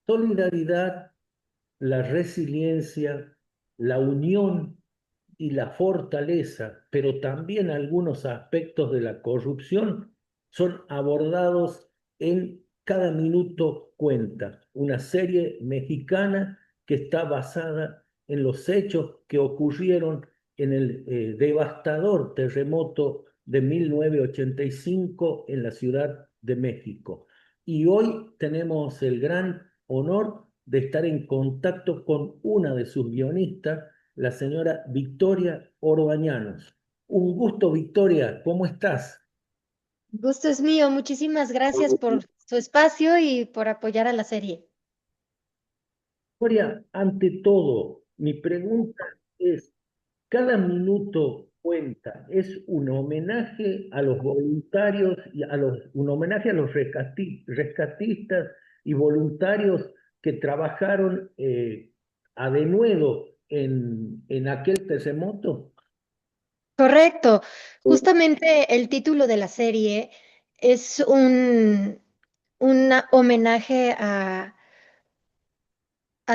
solidaridad, la resiliencia, la unión y la fortaleza, pero también algunos aspectos de la corrupción son abordados en Cada Minuto Cuenta, una serie mexicana que está basada en los hechos que ocurrieron en el devastador terremoto de 1985 en la Ciudad de México. Y hoy tenemos el gran honor de estar en contacto con una de sus guionistas, la señora Victoria Orbañanos. Un gusto, Victoria, ¿cómo estás? Gusto es mío. Muchísimas gracias por su espacio y por apoyar a la serie. Victoria, ante todo, mi pregunta es, ¿Cada Minuto Cuenta es un homenaje a los voluntarios y un homenaje a los rescatistas y voluntarios que trabajaron a denuedo en aquel terremoto? Correcto. Justamente el título de la serie es un homenaje a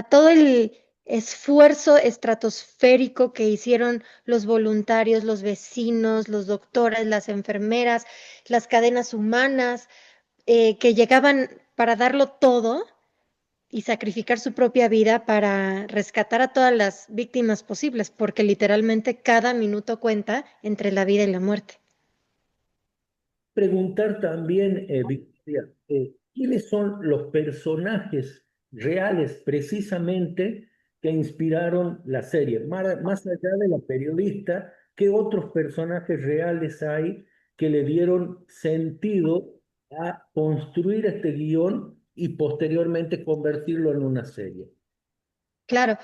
todo el esfuerzo estratosférico que hicieron los voluntarios, los vecinos, los doctores, las enfermeras, las cadenas humanas, que llegaban para darlo todo y sacrificar su propia vida para rescatar a todas las víctimas posibles, porque literalmente cada minuto cuenta entre la vida y la muerte. Preguntar también, Victoria, ¿quiénes son los personajes reales precisamente que inspiraron la serie? Más allá de la periodista, ¿qué otros personajes reales hay que le dieron sentido a construir este guión y posteriormente convertirlo en una serie? Claro,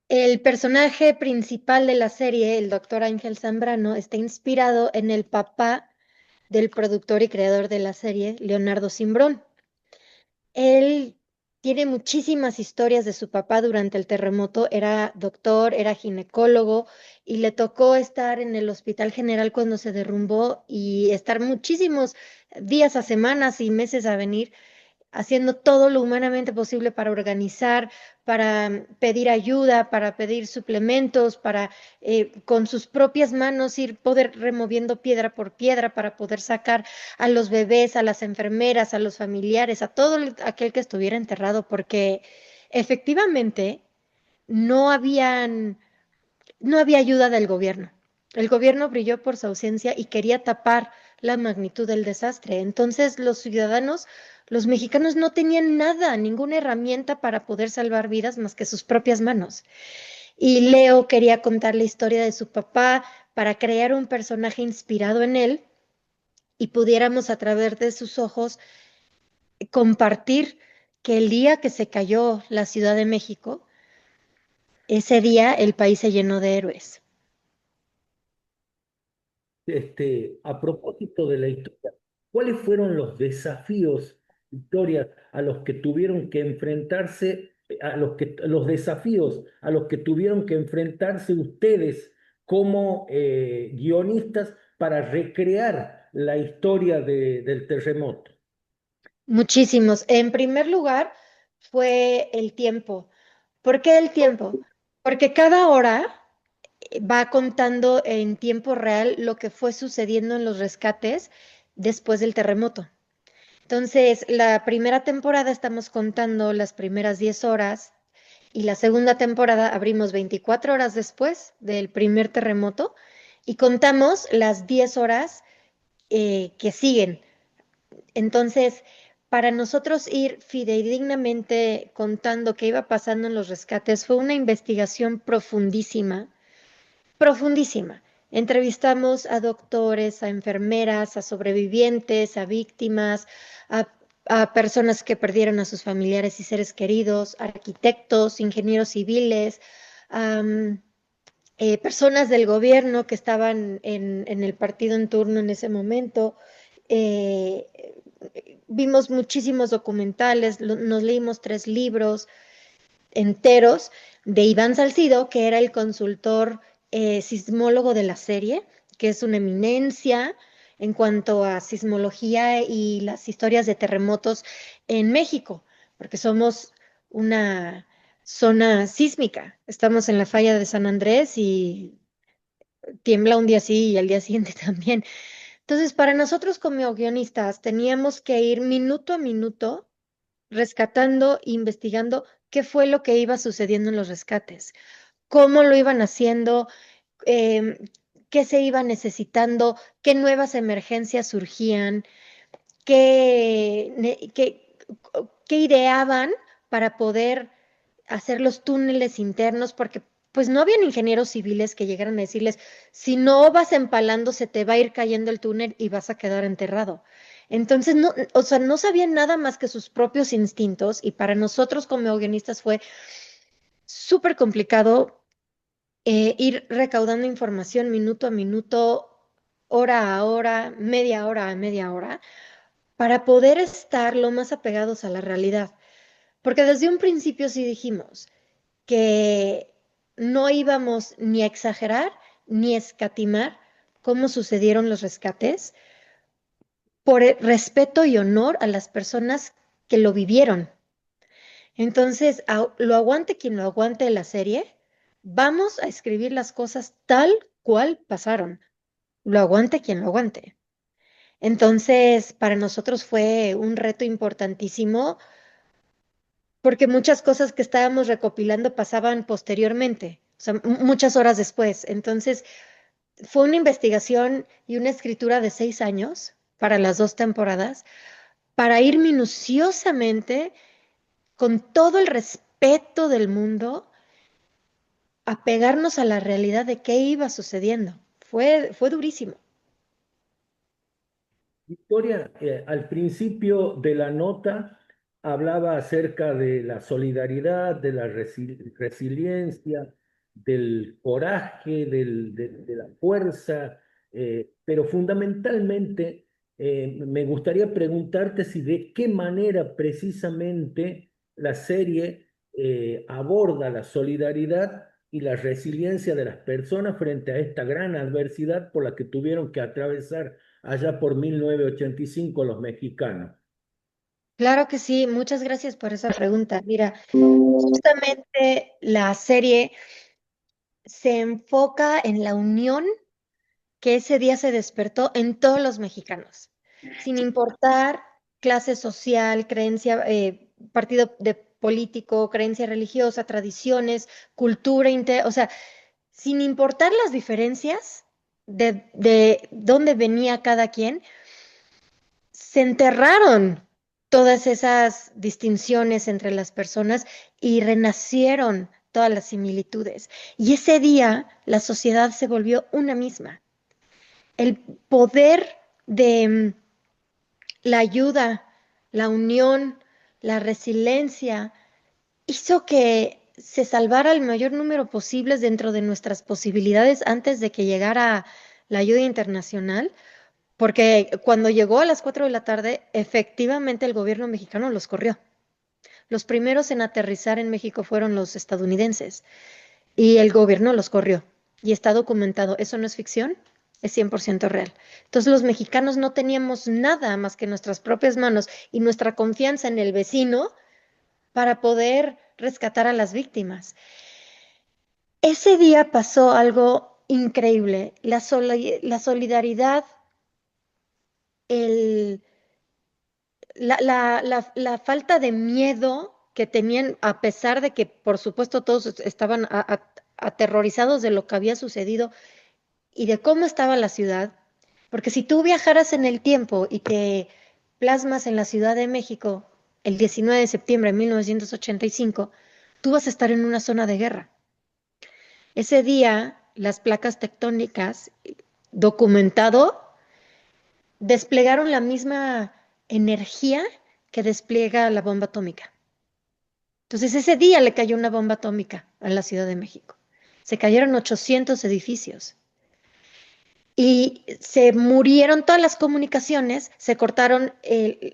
el personaje principal de la serie, el doctor Ángel Zambrano, está inspirado en el papá del productor y creador de la serie, Leonardo Simbrón. Él tiene muchísimas historias de su papá durante el terremoto. Era doctor, era ginecólogo y le tocó estar en el Hospital General cuando se derrumbó y estar muchísimos días a semanas y meses a venir haciendo todo lo humanamente posible para organizar, para pedir ayuda, para pedir suplementos, para con sus propias manos ir poder removiendo piedra por piedra para poder sacar a los bebés, a las enfermeras, a los familiares, a todo aquel que estuviera enterrado, porque efectivamente no habían, no había ayuda del gobierno. El gobierno brilló por su ausencia y quería tapar la magnitud del desastre. Entonces los ciudadanos, los mexicanos no tenían nada, ninguna herramienta para poder salvar vidas más que sus propias manos. Y Leo quería contar la historia de su papá para crear un personaje inspirado en él y pudiéramos a través de sus ojos compartir que el día que se cayó la Ciudad de México, ese día el país se llenó de héroes. A propósito de la historia, ¿cuáles fueron los desafíos, Victoria, a los que tuvieron que enfrentarse, los desafíos a los que tuvieron que enfrentarse ustedes como guionistas para recrear la historia del terremoto? Muchísimos. En primer lugar, fue el tiempo. ¿Por qué el tiempo? Porque cada hora va contando en tiempo real lo que fue sucediendo en los rescates después del terremoto. Entonces, la primera temporada estamos contando las primeras 10 horas y la segunda temporada abrimos 24 horas después del primer terremoto y contamos las 10 horas que siguen. Entonces, para nosotros ir fidedignamente contando qué iba pasando en los rescates fue una investigación profundísima, profundísima. Entrevistamos a doctores, a enfermeras, a sobrevivientes, a víctimas, a, a personas que perdieron a sus familiares y seres queridos, arquitectos, ingenieros civiles, am, personas del gobierno que estaban en el partido en turno en ese momento. Eh, Vimos muchísimos documentales, nos leímos 3 libros enteros de Iván Salcido, que era el consultor sismólogo de la serie, que es una eminencia en cuanto a sismología y las historias de terremotos en México, porque somos una zona sísmica. Estamos en la falla de San Andrés y tiembla un día sí y al día siguiente también. Entonces, para nosotros como guionistas teníamos que ir minuto a minuto rescatando, investigando qué fue lo que iba sucediendo en los rescates, cómo lo iban haciendo, em, qué se iba necesitando, qué nuevas emergencias surgían, qué ideaban para poder hacer los túneles internos, porque pues no habían ingenieros civiles que llegaran a decirles, si no vas empalando, se te va a ir cayendo el túnel y vas a quedar enterrado. Entonces, no, o sea, no sabían nada más que sus propios instintos y para nosotros como guionistas fue súper complicado ir recaudando información minuto a minuto, hora a hora, media hora a media hora, para poder estar lo más apegados a la realidad. Porque desde un principio sí dijimos que no íbamos ni a exagerar ni a escatimar cómo sucedieron los rescates, por el respeto y honor a las personas que lo vivieron. Entonces, lo aguante quien lo aguante de la serie, vamos a escribir las cosas tal cual pasaron. Lo aguante quien lo aguante. Entonces, para nosotros fue un reto importantísimo porque muchas cosas que estábamos recopilando pasaban posteriormente, o sea, muchas horas después. Entonces, fue una investigación y una escritura de 6 años para las 2 temporadas, para ir minuciosamente, con todo el respeto del mundo, a pegarnos a la realidad de qué iba sucediendo. Fue durísimo. Victoria, al principio de la nota hablaba acerca de la solidaridad, de la resiliencia, del coraje, de la fuerza, pero fundamentalmente me gustaría preguntarte si de qué manera precisamente la serie aborda la solidaridad y la resiliencia de las personas frente a esta gran adversidad por la que tuvieron que atravesar allá por 1985 los mexicanos. Claro que sí, muchas gracias por esa pregunta. Mira, justamente la serie se enfoca en la unión que ese día se despertó en todos los mexicanos, sin importar clase social, creencia, partido de político, creencia religiosa, tradiciones, cultura, o sea, sin importar las diferencias de dónde venía cada quien, se enterraron todas esas distinciones entre las personas y renacieron todas las similitudes. Y ese día la sociedad se volvió una misma. El poder de la ayuda, la unión, la resiliencia, hizo que se salvara el mayor número posible dentro de nuestras posibilidades antes de que llegara la ayuda internacional, porque cuando llegó a las 4 de la tarde, efectivamente el gobierno mexicano los corrió. Los primeros en aterrizar en México fueron los estadounidenses y el gobierno los corrió. Y está documentado. Eso no es ficción, es 100% real. Entonces los mexicanos no teníamos nada más que nuestras propias manos y nuestra confianza en el vecino para poder rescatar a las víctimas. Ese día pasó algo increíble. La solidaridad, el, la falta de miedo que tenían, a pesar de que, por supuesto, todos estaban aterrorizados de lo que había sucedido y de cómo estaba la ciudad, porque si tú viajaras en el tiempo y te plasmas en la Ciudad de México el 19 de septiembre de 1985, tú vas a estar en una zona de guerra. Ese día, las placas tectónicas, documentado, desplegaron la misma energía que despliega la bomba atómica. Entonces, ese día le cayó una bomba atómica a la Ciudad de México. Se cayeron 800 edificios y se murieron todas las comunicaciones, se cortaron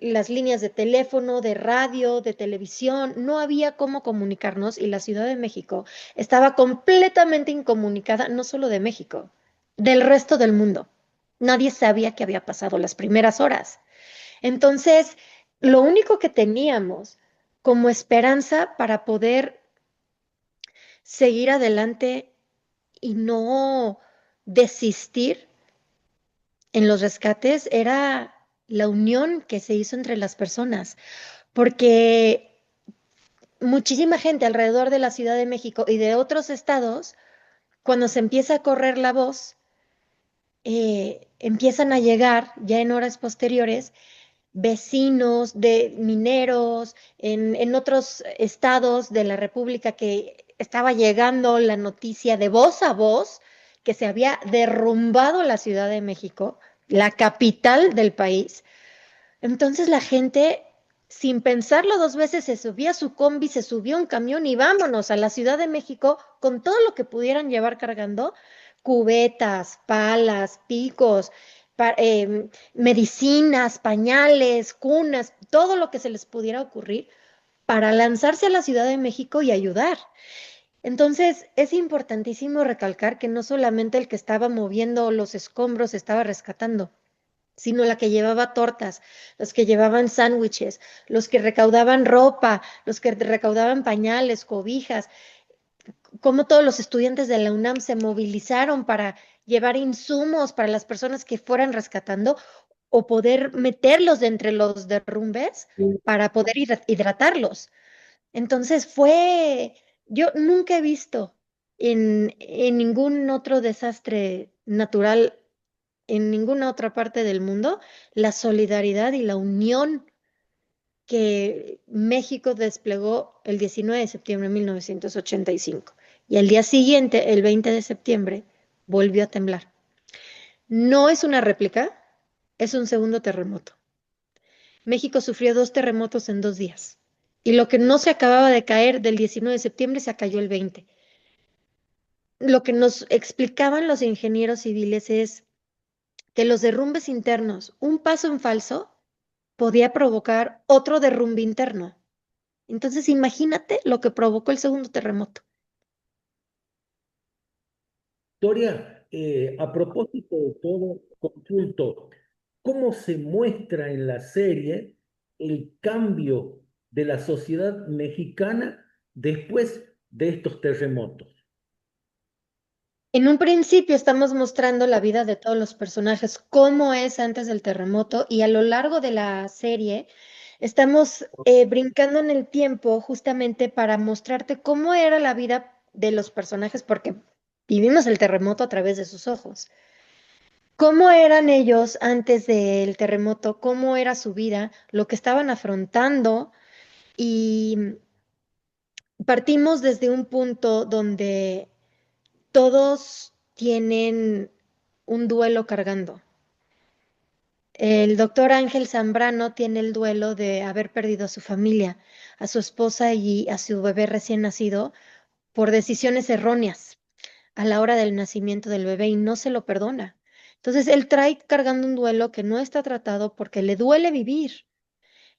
las líneas de teléfono, de radio, de televisión, no había cómo comunicarnos y la Ciudad de México estaba completamente incomunicada, no solo de México, del resto del mundo. Nadie sabía qué había pasado las primeras horas. Entonces, lo único que teníamos como esperanza para poder seguir adelante y no desistir en los rescates, era la unión que se hizo entre las personas, porque muchísima gente alrededor de la Ciudad de México y de otros estados, cuando se empieza a correr la voz, empiezan a llegar ya en horas posteriores vecinos de mineros en otros estados de la República, que estaba llegando la noticia de voz a voz que se había derrumbado la Ciudad de México, la capital del país. Entonces la gente, sin pensarlo dos veces, se subía a su combi, se subió a un camión y vámonos a la Ciudad de México con todo lo que pudieran llevar cargando, cubetas, palas, picos, medicinas, pañales, cunas, todo lo que se les pudiera ocurrir para lanzarse a la Ciudad de México y ayudar. Entonces, es importantísimo recalcar que no solamente el que estaba moviendo los escombros estaba rescatando, sino la que llevaba tortas, los que llevaban sándwiches, los que recaudaban ropa, los que recaudaban pañales, cobijas, como todos los estudiantes de la UNAM se movilizaron para llevar insumos para las personas que fueran rescatando o poder meterlos de entre los derrumbes para poder hidratarlos. Entonces yo nunca he visto en ningún otro desastre natural en ninguna otra parte del mundo la solidaridad y la unión que México desplegó el 19 de septiembre de 1985. Y al día siguiente, el 20 de septiembre, volvió a temblar. No es una réplica, es un segundo terremoto. México sufrió 2 terremotos en 2 días. Y lo que no se acababa de caer del 19 de septiembre se cayó el 20. Lo que nos explicaban los ingenieros civiles es que los derrumbes internos, un paso en falso, podía provocar otro derrumbe interno. Entonces, imagínate lo que provocó el segundo terremoto. Victoria, a propósito de todo, consulto, ¿cómo se muestra en la serie el cambio de la sociedad mexicana después de estos terremotos? En un principio estamos mostrando la vida de todos los personajes, cómo es antes del terremoto, y a lo largo de la serie estamos brincando en el tiempo justamente para mostrarte cómo era la vida de los personajes, porque vivimos el terremoto a través de sus ojos. ¿Cómo eran ellos antes del terremoto? ¿Cómo era su vida? Lo que estaban afrontando. Y partimos desde un punto donde todos tienen un duelo cargando. El doctor Ángel Zambrano tiene el duelo de haber perdido a su familia, a su esposa y a su bebé recién nacido por decisiones erróneas a la hora del nacimiento del bebé y no se lo perdona. Entonces, él trae cargando un duelo que no está tratado porque le duele vivir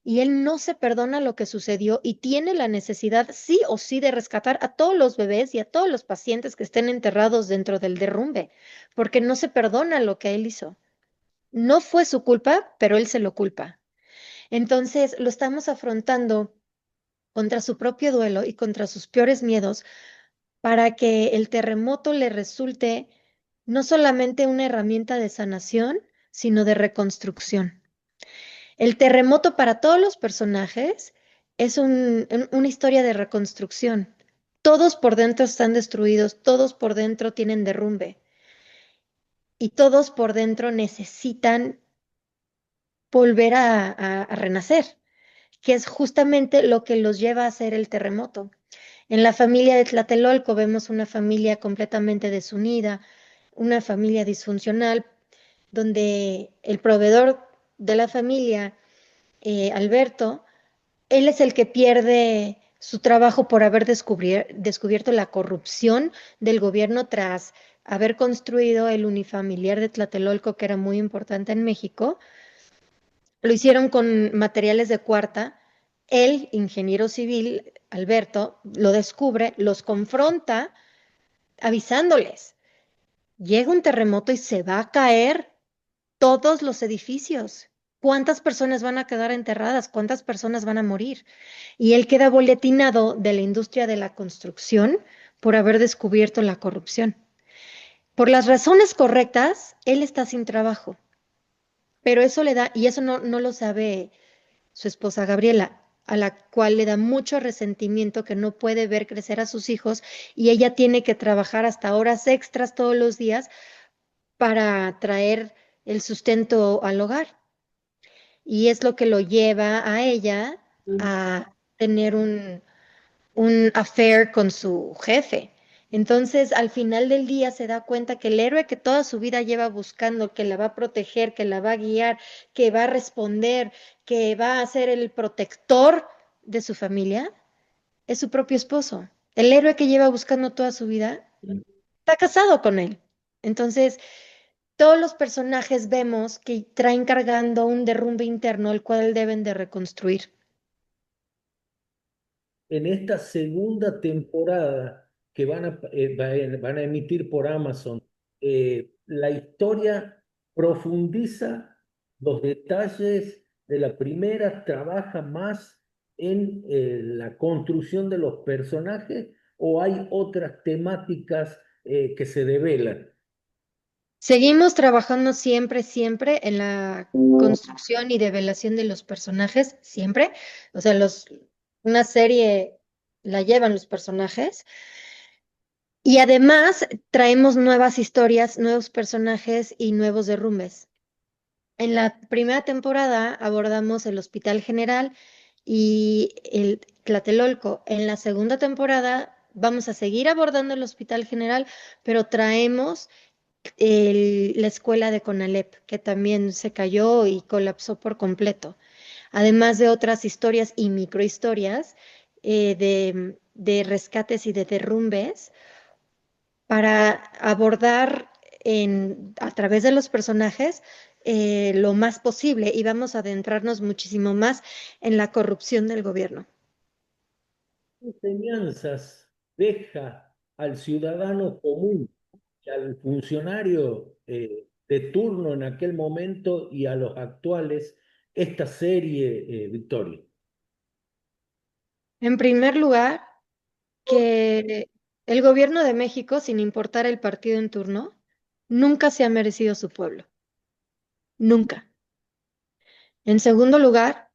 y él no se perdona lo que sucedió y tiene la necesidad sí o sí de rescatar a todos los bebés y a todos los pacientes que estén enterrados dentro del derrumbe, porque no se perdona lo que él hizo. No fue su culpa, pero él se lo culpa. Entonces, lo estamos afrontando contra su propio duelo y contra sus peores miedos para que el terremoto le resulte no solamente una herramienta de sanación, sino de reconstrucción. El terremoto para todos los personajes es una historia de reconstrucción. Todos por dentro están destruidos, todos por dentro tienen derrumbe y todos por dentro necesitan volver a renacer, que es justamente lo que los lleva a hacer el terremoto. En la familia de Tlatelolco vemos una familia completamente desunida, una familia disfuncional, donde el proveedor de la familia, Alberto, él es el que pierde su trabajo por haber descubierto la corrupción del gobierno tras haber construido el unifamiliar de Tlatelolco, que era muy importante en México. Lo hicieron con materiales de cuarta. El ingeniero civil, Alberto, lo descubre, los confronta avisándoles. Llega un terremoto y se va a caer todos los edificios. ¿Cuántas personas van a quedar enterradas? ¿Cuántas personas van a morir? Y él queda boletinado de la industria de la construcción por haber descubierto la corrupción. Por las razones correctas, él está sin trabajo, pero eso le da, y eso no lo sabe su esposa Gabriela, a la cual le da mucho resentimiento que no puede ver crecer a sus hijos y ella tiene que trabajar hasta horas extras todos los días para traer el sustento al hogar. Y es lo que lo lleva a ella a tener un affair con su jefe. Entonces, al final del día se da cuenta que el héroe que toda su vida lleva buscando, que la va a proteger, que la va a guiar, que va a responder, que va a ser el protector de su familia, es su propio esposo. El héroe que lleva buscando toda su vida está casado con él. Entonces, todos los personajes vemos que traen cargando un derrumbe interno, el cual deben de reconstruir. En esta segunda temporada que van a emitir por Amazon, la historia profundiza los detalles de la primera, trabaja más en la construcción de los personajes o hay otras temáticas que se develan. Seguimos trabajando siempre, siempre en la construcción y develación de los personajes, siempre. O sea, una serie la llevan los personajes. Y además traemos nuevas historias, nuevos personajes y nuevos derrumbes. En la primera temporada abordamos el Hospital General y el Tlatelolco. En la segunda temporada vamos a seguir abordando el Hospital General, pero traemos la escuela de Conalep, que también se cayó y colapsó por completo, además de otras historias y microhistorias de rescates y de derrumbes para abordar a través de los personajes lo más posible y vamos a adentrarnos muchísimo más en la corrupción del gobierno. ¿Qué enseñanzas deja al ciudadano común y al funcionario de turno en aquel momento y a los actuales esta serie, Victoria? En primer lugar, que el gobierno de México, sin importar el partido en turno, nunca se ha merecido su pueblo, nunca. En segundo lugar,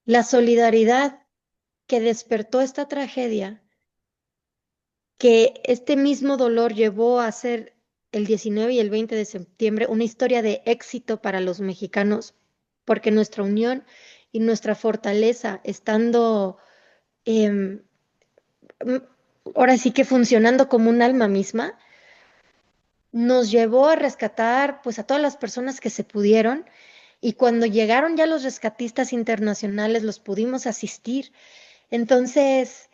la solidaridad que despertó esta tragedia, que este mismo dolor llevó a ser el 19 y el 20 de septiembre una historia de éxito para los mexicanos, porque nuestra unión y nuestra fortaleza, estando em, m- ahora sí que funcionando como un alma misma, nos llevó a rescatar pues a todas las personas que se pudieron y cuando llegaron ya los rescatistas internacionales los pudimos asistir. Entonces,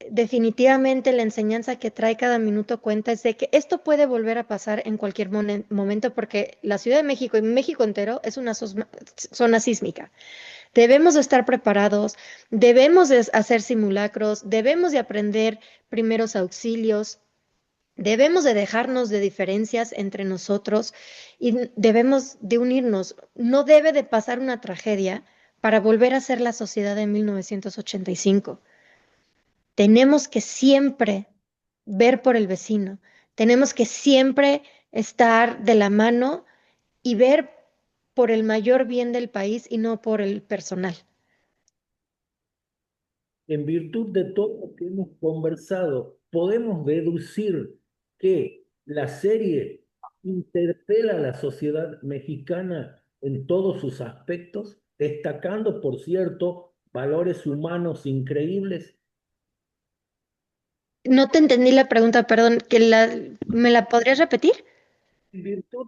definitivamente la enseñanza que trae cada minuto cuenta es de que esto puede volver a pasar en cualquier momento porque la Ciudad de México y México entero es una zona sísmica. Debemos de estar preparados, debemos de hacer simulacros, debemos de aprender primeros auxilios. Debemos de dejarnos de diferencias entre nosotros y debemos de unirnos. No debe de pasar una tragedia para volver a ser la sociedad de 1985. Tenemos que siempre ver por el vecino. Tenemos que siempre estar de la mano y ver por el mayor bien del país y no por el personal. En virtud de todo lo que hemos conversado, podemos deducir que la serie interpela a la sociedad mexicana en todos sus aspectos, destacando, por cierto, valores humanos increíbles. No te entendí la pregunta, perdón, ¿me la podrías repetir? En virtud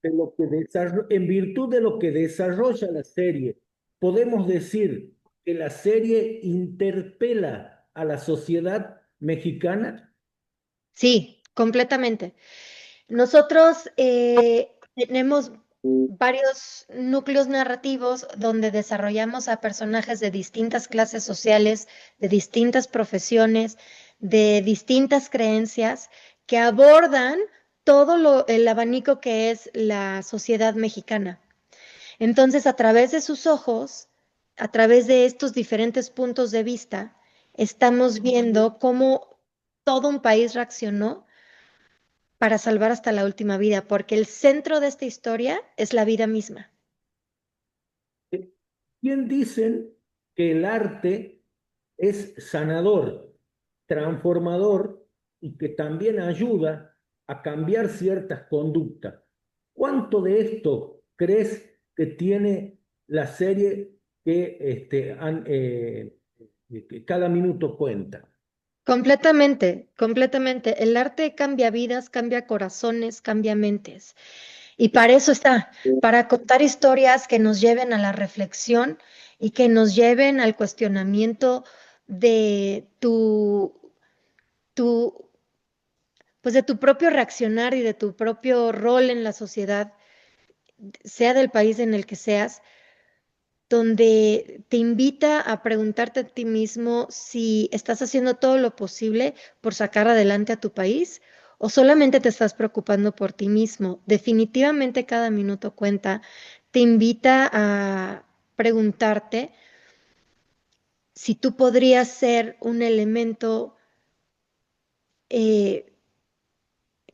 en virtud de lo que desarrolla la serie, podemos decir que la serie interpela a la sociedad mexicana. Sí, completamente. Nosotros tenemos varios núcleos narrativos donde desarrollamos a personajes de distintas clases sociales, de distintas profesiones, de distintas creencias, que abordan todo el abanico que es la sociedad mexicana. Entonces, a través de sus ojos, a través de estos diferentes puntos de vista, estamos viendo cómo todo un país reaccionó para salvar hasta la última vida, porque el centro de esta historia es la vida misma. Bien dicen que el arte es sanador, transformador y que también ayuda a cambiar ciertas conductas. ¿Cuánto de esto crees que tiene la serie que, que cada minuto cuenta? Completamente, completamente. El arte cambia vidas, cambia corazones, cambia mentes. Y para eso está, para contar historias que nos lleven a la reflexión y que nos lleven al cuestionamiento de tu, pues de tu propio reaccionar y de tu propio rol en la sociedad, sea del país en el que seas, donde te invita a preguntarte a ti mismo si estás haciendo todo lo posible por sacar adelante a tu país o solamente te estás preocupando por ti mismo. Definitivamente cada minuto cuenta. Te invita a preguntarte si tú podrías ser un elemento eh,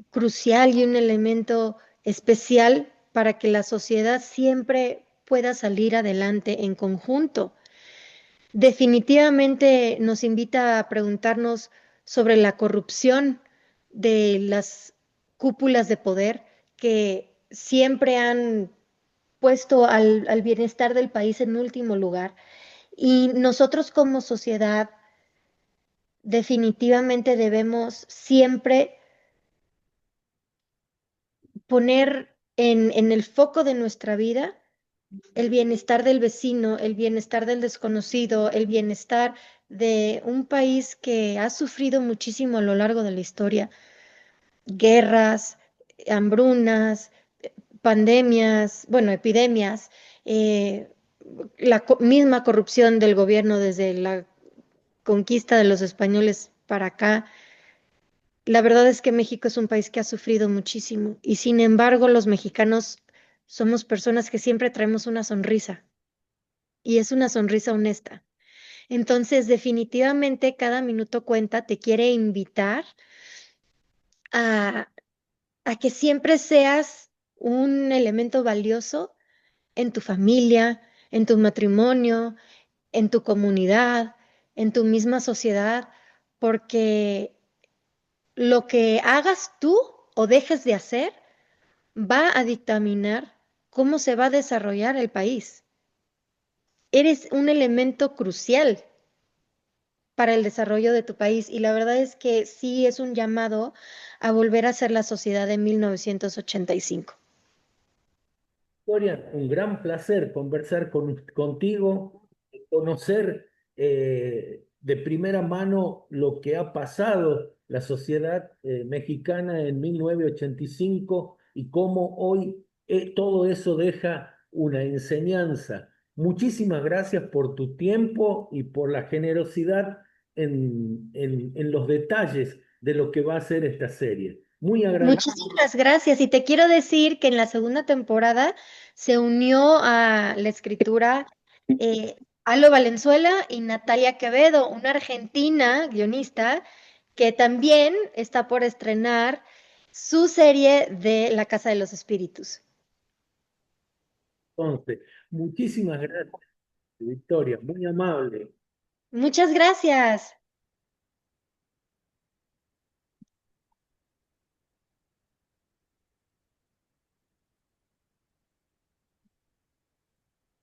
crucial y un elemento especial para que la sociedad siempre pueda salir adelante en conjunto. Definitivamente nos invita a preguntarnos sobre la corrupción de las cúpulas de poder que siempre han puesto al bienestar del país en último lugar. Y nosotros como sociedad definitivamente debemos siempre poner en el foco de nuestra vida el bienestar del vecino, el bienestar del desconocido, el bienestar de un país que ha sufrido muchísimo a lo largo de la historia, guerras, hambrunas, pandemias, bueno, epidemias, eh, la misma corrupción del gobierno desde la conquista de los españoles para acá. La verdad es que México es un país que ha sufrido muchísimo y sin embargo los mexicanos somos personas que siempre traemos una sonrisa y es una sonrisa honesta. Entonces, definitivamente cada minuto cuenta, te quiere invitar a, a que siempre seas un elemento valioso en tu familia, en tu matrimonio, en tu comunidad, en tu misma sociedad, porque lo que hagas tú o dejes de hacer va a dictaminar cómo se va a desarrollar el país. Eres un elemento crucial para el desarrollo de tu país. Y la verdad es que sí es un llamado a volver a ser la sociedad de 1985. Dorian, un gran placer conversar contigo, conocer de primera mano lo que ha pasado la sociedad mexicana en 1985 y cómo hoy todo eso deja una enseñanza. Muchísimas gracias por tu tiempo y por la generosidad en los detalles de lo que va a ser esta serie. Muy agradecido. Muchísimas gracias. Y te quiero decir que en la segunda temporada se unió a la escritura Alo Valenzuela y Natalia Quevedo, una argentina guionista que también está por estrenar su serie de La Casa de los Espíritus. Entonces, muchísimas gracias, Victoria, muy amable. Muchas gracias.